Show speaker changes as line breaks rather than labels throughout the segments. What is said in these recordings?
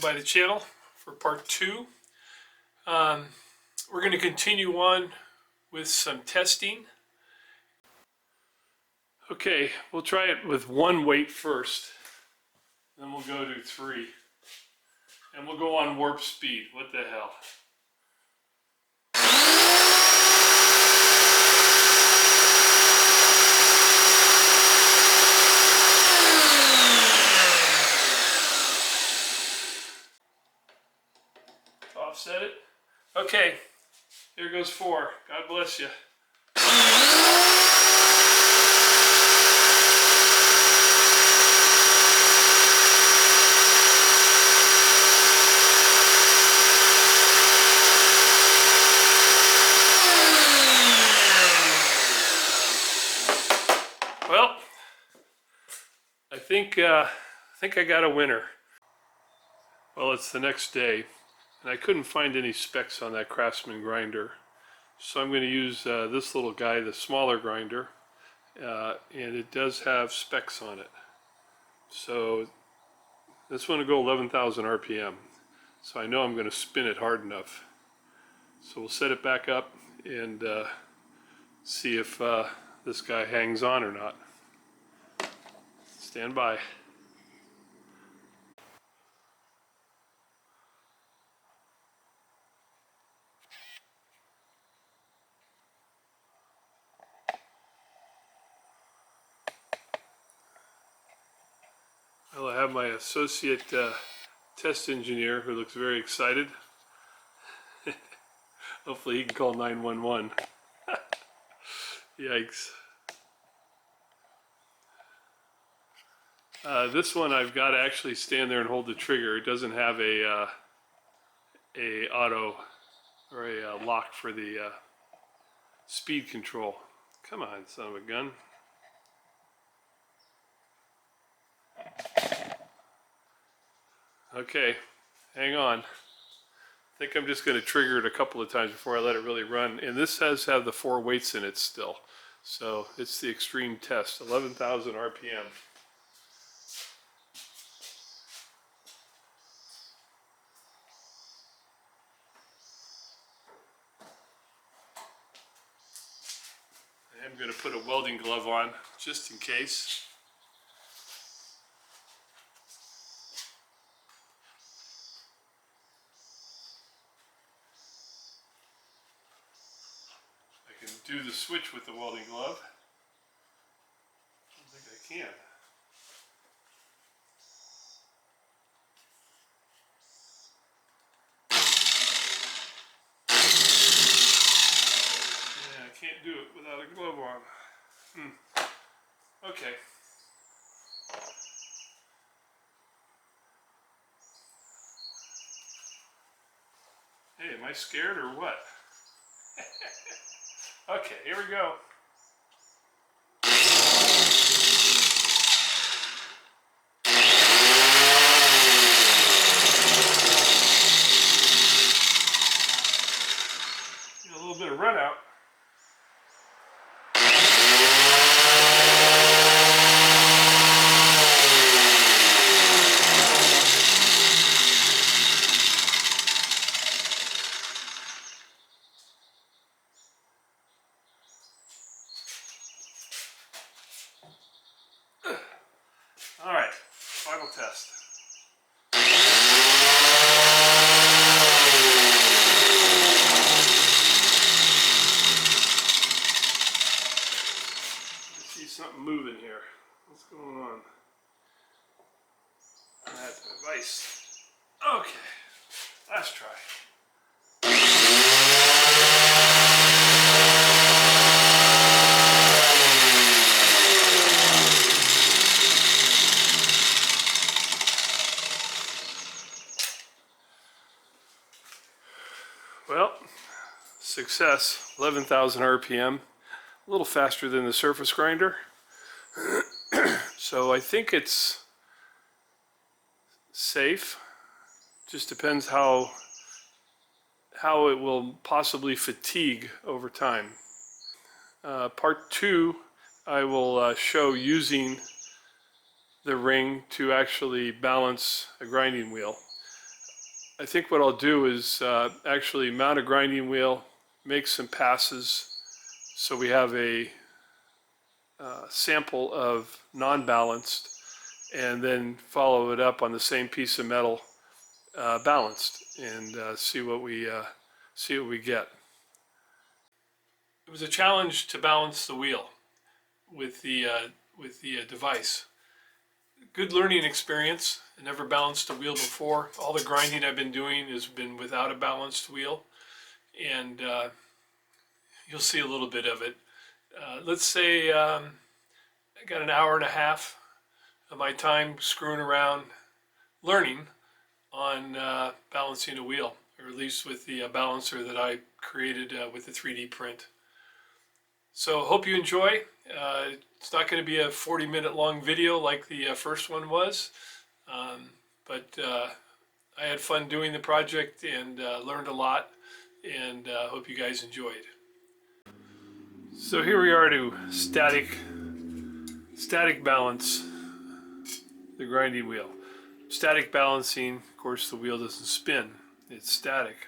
by the channel for part 2. We're going to continue on with some testing. Okay, we'll try it with 1 weight first, then we'll go to 3, and we'll go on warp speed. What the hell? Offset it. Okay, here goes 4. God bless you. Well, I think I got a winner. Well, it's the next day, and I couldn't find any specs on that Craftsman grinder, so I'm going to use this little guy, the smaller grinder, and it does have specs on it. So this one will go 11,000 RPM, so I know I'm going to spin it hard enough. So we'll set it back up and see if this guy hangs on or not. Stand by. Well, I have my associate test engineer who looks very excited. Hopefully he can call 911. Yikes. This one I've got to actually stand there and hold the trigger. It doesn't have a auto or a lock for the speed control. Come on, son of a gun. Okay, hang on. I think I'm just going to trigger it a couple of times before I let it really run. And this has have the 4 weights in it still. So it's the extreme test, 11,000 RPM. I'm going to put a welding glove on just in case. I can do the switch with the welding glove. I don't think I can. Yeah, I can't do it without a glove on. Okay. Hey, am I scared or what? Okay, here we go. A little bit of run out. All right, final test. I see something moving here. What's going on? That's my vise. Okay, last try. Well, success, 11,000 RPM, a little faster than the surface grinder. So I think it's safe. Just depends how it will possibly fatigue over time. Part 2, I will show using the ring to actually balance a grinding wheel. I think what I'll do is actually mount a grinding wheel, make some passes so we have a sample of non-balanced, and then follow it up on the same piece of metal balanced, and see what we get. It was a challenge to balance the wheel with the device. Good learning experience. I never balanced a wheel before. All the grinding I've been doing has been without a balanced wheel, and you'll see a little bit of it. Let's say I got an hour and a half of my time screwing around learning on balancing a wheel, or at least with the balancer that I created with the 3D print. So hope you enjoy. It's not going to be a 40-minute long video like the first one was, but I had fun doing the project and learned a lot, and hope you guys enjoyed. So here we are to static balance the grinding wheel. Static balancing, of course, the wheel doesn't spin, it's static.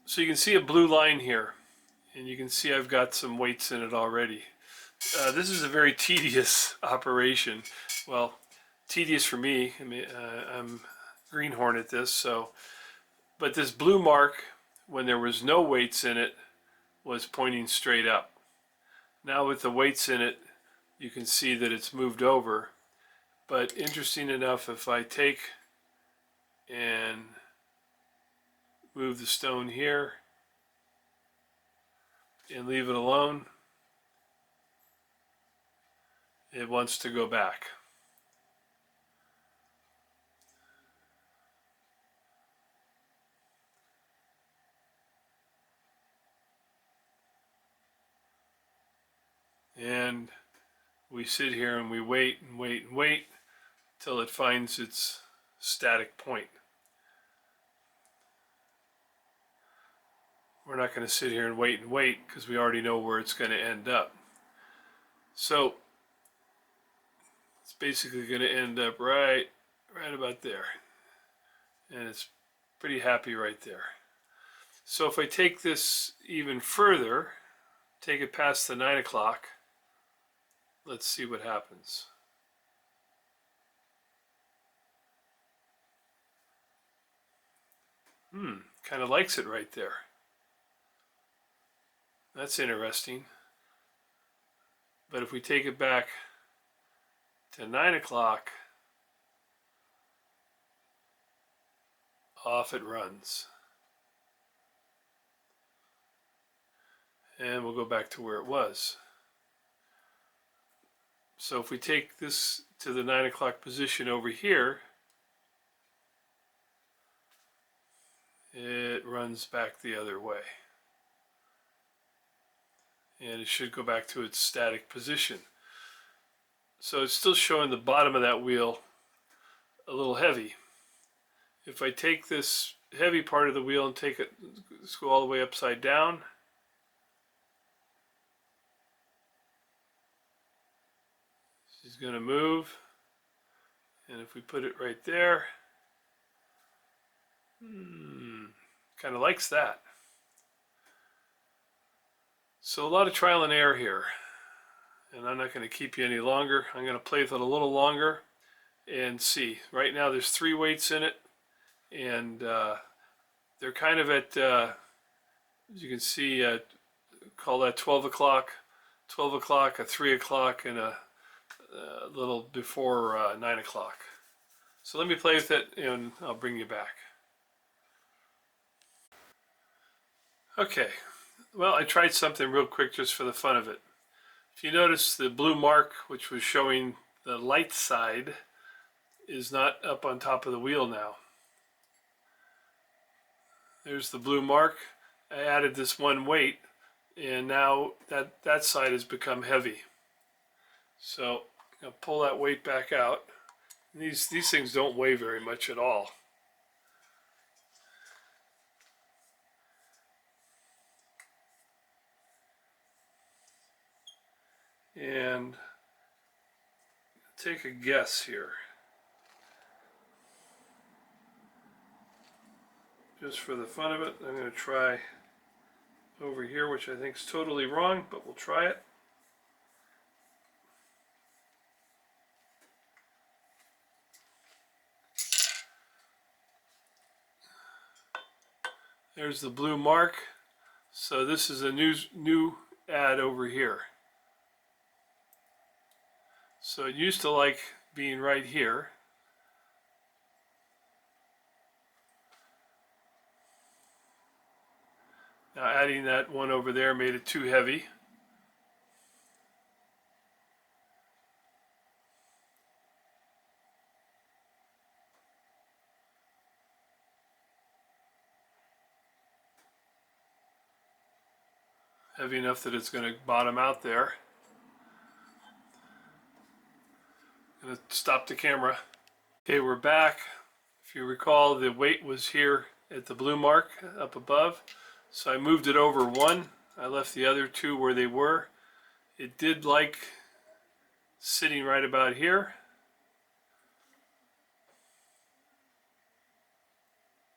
So you can see a blue line here, and you can see I've got some weights in it already. This is a very tedious operation. Well, tedious for me. I mean, I'm greenhorn at this, so. But this blue mark, when there was no weights in it, was pointing straight up. Now with the weights in it, you can see that it's moved over. But interesting enough, if I take and move the stone here and leave it alone, it wants to go back. And we sit here and we wait and wait and wait till it finds its static point. We're not going to sit here and wait because we already know where it's going to end up. So it's basically going to end up right about there. And it's pretty happy right there. So if I take this even further, take it past the 9 o'clock, let's see what happens. Kind of likes it right there. That's interesting. But if we take it back to 9 o'clock, off it runs. And we'll go back to where it was. So if we take this to the 9 o'clock position over here, it runs back the other way. And it should go back to its static position. So it's still showing the bottom of that wheel a little heavy. If I take this heavy part of the wheel and take it, let's go all the way upside down. She's going to move. And if we put it right there, kind of likes that. So a lot of trial and error here. And I'm not going to keep you any longer. I'm going to play with it a little longer and see. Right now there's 3 weights in it. And they're kind of at, as you can see, call that 12 o'clock, a 3 o'clock, and a little before 9 o'clock. So let me play with it and I'll bring you back. Okay, well, I tried something real quick just for the fun of it. If you notice, the blue mark, which was showing the light side, is not up on top of the wheel now. There's the blue mark. I added this one weight, and now that side has become heavy. So I'll pull that weight back out. These things don't weigh very much at all. And take a guess here. just for the fun of it. I'm going to try over here, which I think is totally wrong, but we'll try it. There's the blue mark. So this is a new ad over here. So it used to like being right here. Now adding that one over there made it too heavy. Heavy enough that it's going to bottom out there. I'm going to stop the camera. Okay, we're back. If you recall, the weight was here at the blue mark up above. So I moved it over one. I left the other two where they were. It did like sitting right about here.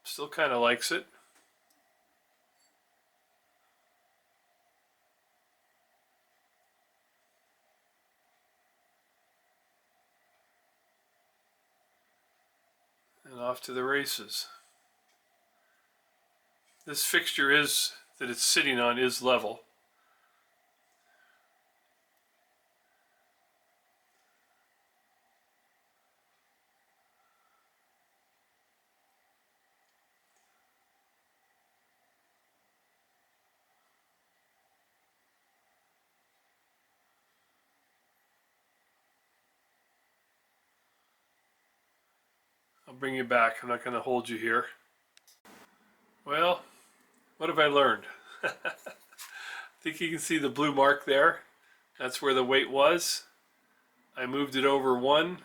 Still kind of likes it. And off to the races. This fixture is that it's sitting on is level. I'll bring you back. I'm not going to hold you here. Well, what have I learned? I think you can see the blue mark there. That's where the weight was. I moved it over one.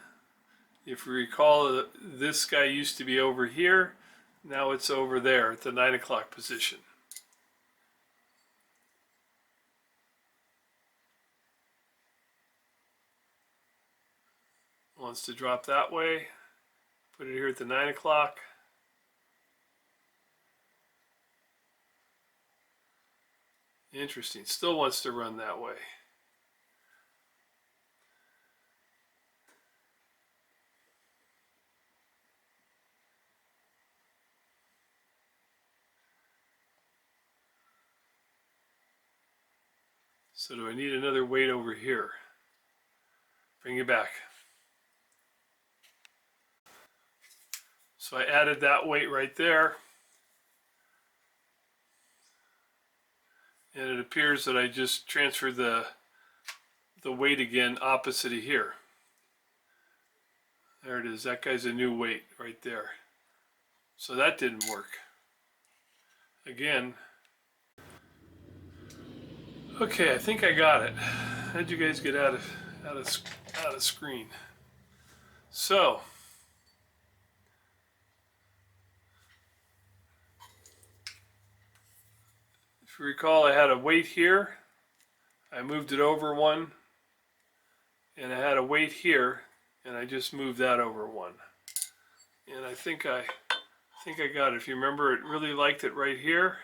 If you recall, this guy used to be over here. Now it's over there at the 9 o'clock position. Wants to drop that way. Put it here at the 9 o'clock. Interesting. Still wants to run that way. So do I need another weight over here? Bring it back. So I added that weight right there. And it appears that I just transferred the weight again opposite of here. There it is. That guy's a new weight right there. So that didn't work. Again. Okay, I think I got it. How'd you guys get out of screen? So if you recall, I had a weight here. I moved it over one, and I had a weight here, and I just moved that over one. And I think I got it. If you remember, it really liked it right here.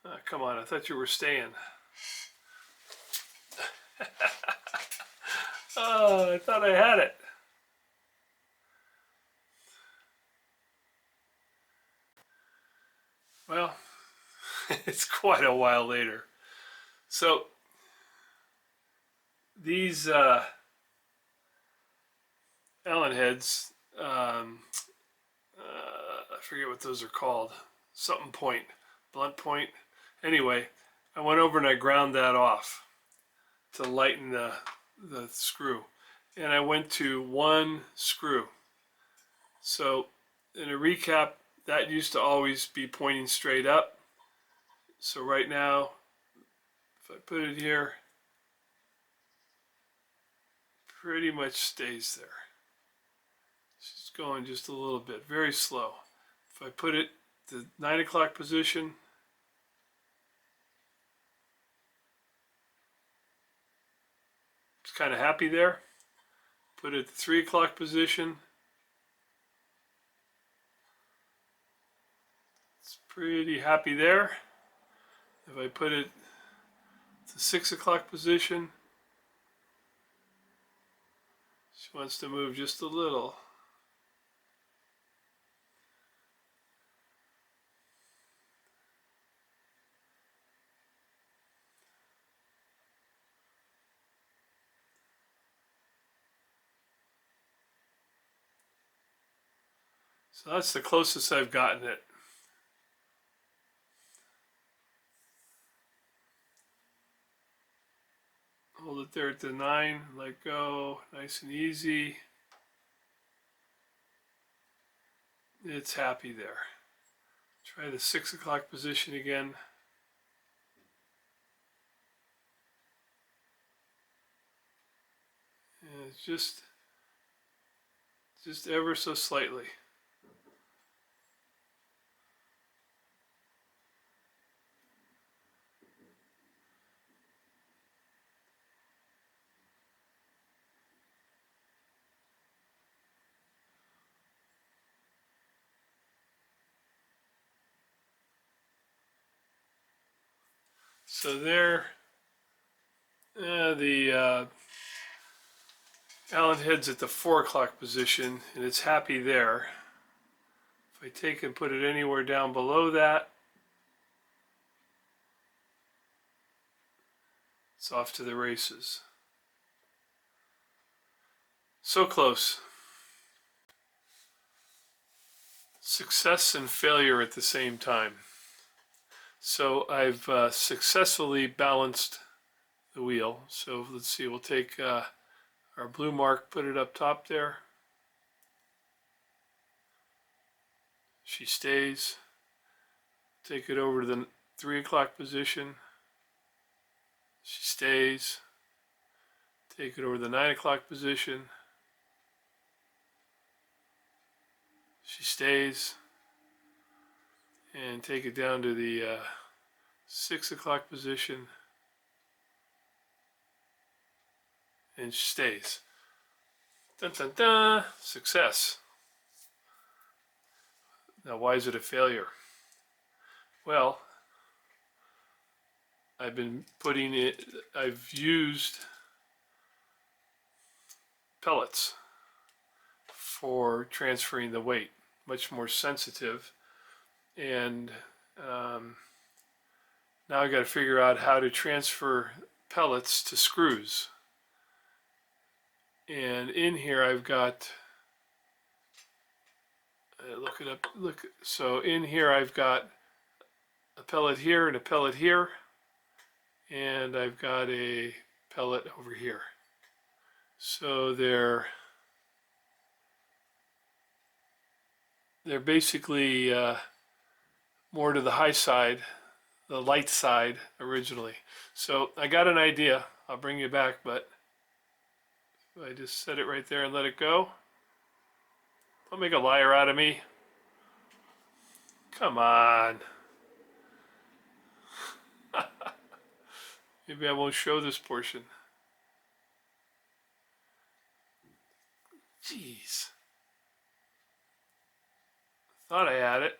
Oh, come on, I thought you were staying. Oh, I thought I had it. Well, it's quite a while later. So these Allen heads, I forget what those are called. Something point, blunt point. Anyway, I went over and I ground that off to lighten the screw. And I went to one screw. So in a recap, that used to always be pointing straight up. So right now, if I put it here, pretty much stays there. It's going just a little bit, very slow. If I put it the 9 o'clock position, it's kind of happy there. put it at the 3 o'clock position. It's pretty happy there. If I put it at the 6 o'clock position, she wants to move just a little. So that's the closest I've gotten it. Hold it there at the 9, let go, nice and easy. It's happy there. Try the 6 o'clock position again. And it's just ever so slightly. So there, the Allen head's at the 4 o'clock position, and it's happy there. If I take and put it anywhere down below that, it's off to the races. So close. Success and failure at the same time. So I've successfully balanced the wheel. So let's see, we'll take our blue mark, put it up top there. She stays. Take it over to the 3 o'clock position. She stays. Take it over to the 9 o'clock position. She stays. And take it down to the 6 o'clock position. And she stays. Dun dun dun! Success. Now, why is it a failure? Well, I've used pellets for transferring the weight, much more sensitive, and now I got to figure out how to transfer pellets to screws. And in here I've got, look it up, look, so in here I've got a pellet here and a pellet here, and I've got a pellet over here. So they're basically more to the high side, the light side originally. So I got an idea. I'll bring you back, but I just set it right there and let it go. Don't make a liar out of me. Come on. Maybe I won't show this portion. Jeez. Thought I had it.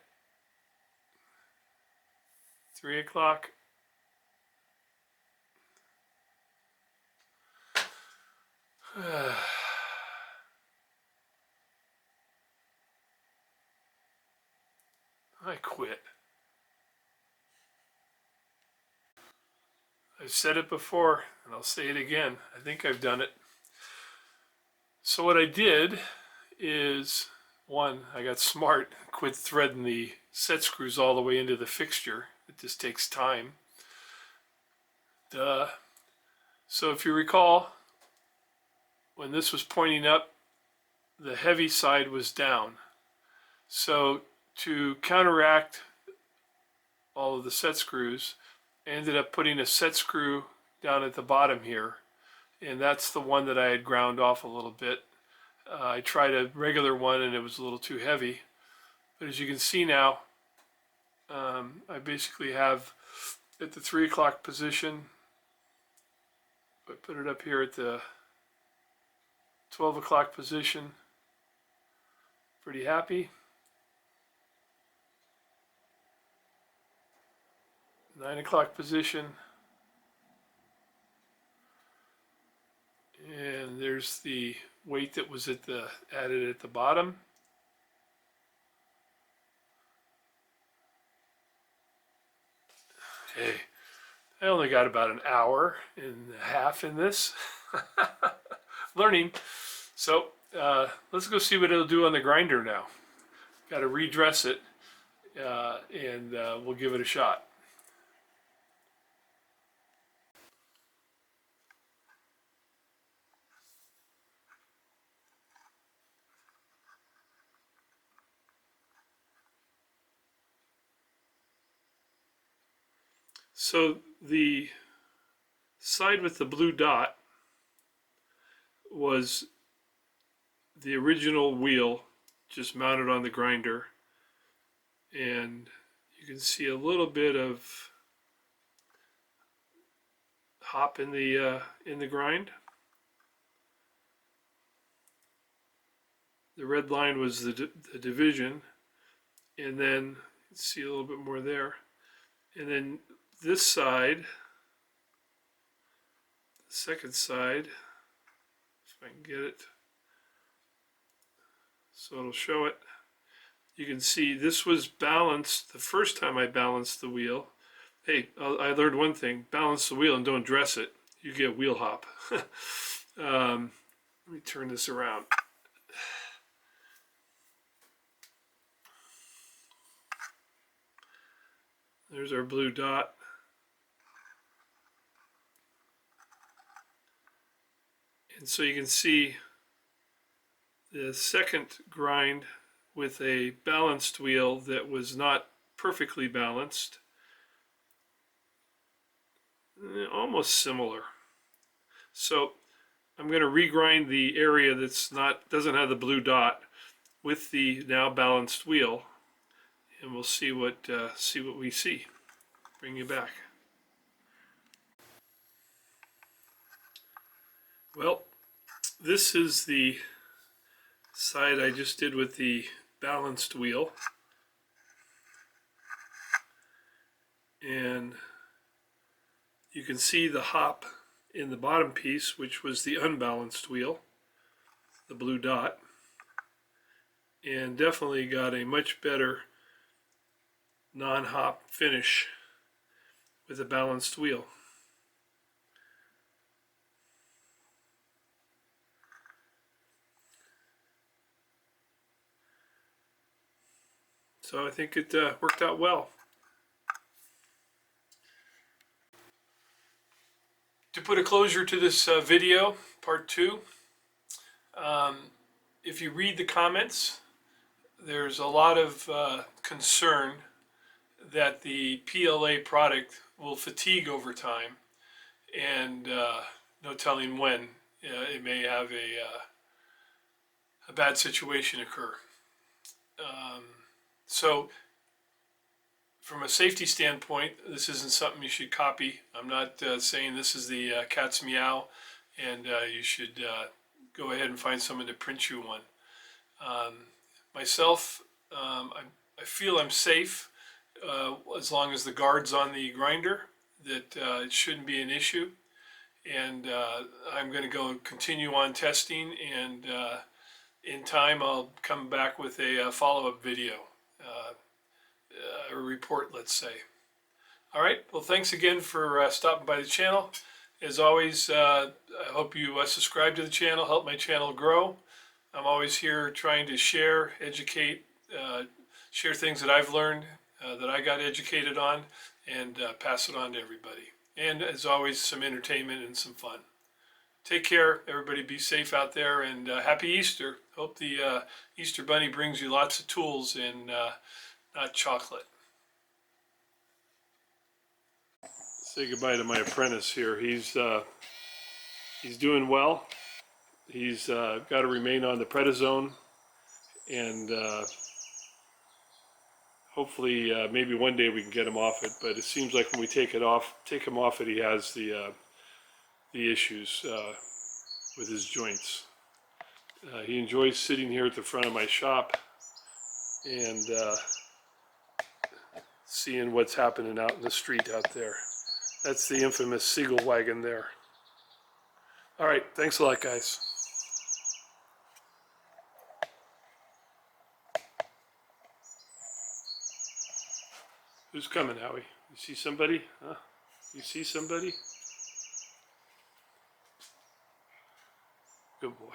3 o'clock. I quit. I've said it before, and I'll say it again. I think I've done it. So what I did is, one, I got smart, quit threading the set screws all the way into the fixture. It just takes time. Duh. So if you recall, when this was pointing up, the heavy side was down. So to counteract all of the set screws, I ended up putting a set screw down at the bottom here, and that's the one that I had ground off a little bit. I tried a regular one and it was a little too heavy, but as you can see now, I basically have at the 3 o'clock position, I put it up here at the 12 o'clock position. Pretty happy. 9 o'clock position. And there's the weight that was added at the bottom. Hey, I only got about an hour and a half in this. Learning. So let's go see what it'll do on the grinder now. Got to redress it, and we'll give it a shot. So the side with the blue dot was the original wheel, just mounted on the grinder, and you can see a little bit of hop in the grind. The red line was the division, and then you can see a little bit more there, and then this side, the second side, if I can get it so it'll show it, you can see this was balanced the first time I balanced the wheel. Hey, I learned one thing: balance the wheel and don't dress it. You get wheel hop. Let me turn this around. There's our blue dot. And so you can see the second grind with a balanced wheel that was not perfectly balanced. Almost similar. So I'm going to regrind the area doesn't have the blue dot with the now balanced wheel, and we'll see what we see. Bring you back. Well, this is the side I just did with the balanced wheel, and you can see the hop in the bottom piece, which was the unbalanced wheel, the blue dot, and definitely got a much better non-hop finish with a balanced wheel. So I think it worked out well. To put a closure to this video, part 2, if you read the comments, there's a lot of concern that the PLA product will fatigue over time, and no telling when it may have a bad situation occur. So from a safety standpoint, this isn't something you should copy. I'm not saying this is the cat's meow and you should go ahead and find someone to print you one. Myself, I feel I'm safe as long as the guard's on the grinder, that it shouldn't be an issue. And I'm going to go continue on testing, and in time I'll come back with a follow-up video, a report, let's say. All right, well, thanks again for stopping by the channel. As always, I hope you subscribe to the channel, help my channel grow. I'm always here trying to share, educate, share things that I've learned, that I got educated on, and pass it on to everybody. And as always, some entertainment and some fun. Take care, everybody. Be safe out there, and happy Easter. Hope the Easter Bunny brings you lots of tools and not chocolate. Say goodbye to my apprentice here. He's doing well. He's got to remain on the prednisone, and hopefully maybe one day we can get him off it. But it seems like when we take him off it, he has the issues with his joints. He enjoys sitting here at the front of my shop and seeing what's happening out in the street out there. That's the infamous Seagull wagon there. All right, thanks a lot, guys. Who's coming, Howie? You see somebody? Huh? You see somebody? Good boy.